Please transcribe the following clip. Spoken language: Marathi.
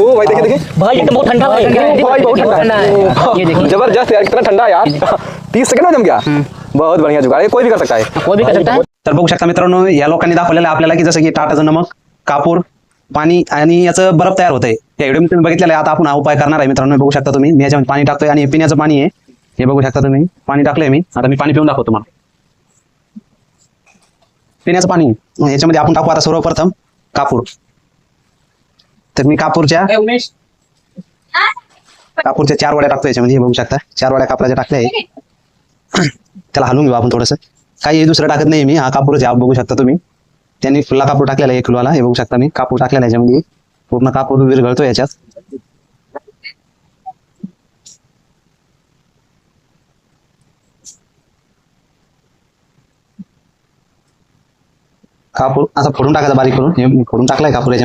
ओ भाई देखिए देखिए भाई ये तो बहुत ठंडा भाई, भाई बहुत ठंडा है। ये देखिए जबरदस्त यार, कितना ठंडा है यार। 30 सेकंड में जम गया। बहुत बढ़िया जुगाड़ है, कोई भी कर सकता है। कोई भी कर सकता है। तर बघू शकता मित्रांनो, या लोकांनी दाखवलेलं आहे आपल्याला की जसं की टाटाचं नमक, कापूर, पाणी आणि याचं बर्फ तयार होतंय. या व्हिडिओ तुम्ही बघितलेलं आहे. आता आपण हा उपाय करणार आहे मित्रांनो. बघू शकता तुम्ही, मी याच्यामध्ये पाणी टाकतोय आणि हे पिण्याचं पाणी आहे. हे बघू शकता तुम्ही, पाणी टाकलंय मी. आता मी पाणी पिऊन दाखवतो तुम्हाला. पिण्याचं पाणी याच्यामध्ये आपण टाकू आता सर्वप्रथम कापूर. तर मी कापूरच्या 4 वड्या टाकतो याच्यामध्ये. हे बघू शकता 4 वड्या कापराच्या टाकल्या आहे. त्याला हलवून घेऊ आपण थोडंसं. काही दुसरं टाकत नाही मी, हा कापूरच आहे. बघू शकता तुम्ही, त्यांनी फुल्ला कापूर टाकलेला आहे 1 किलोला. हे बघू शकता मी कापूर टाकलेला आहे याच्यामध्ये. पूर्ण कापूर विरघळतो याच्यात. कापूर असा फोडून टाकायचा बारीक करून. हे फोडून टाकलाय कापूर याच्यामध्ये.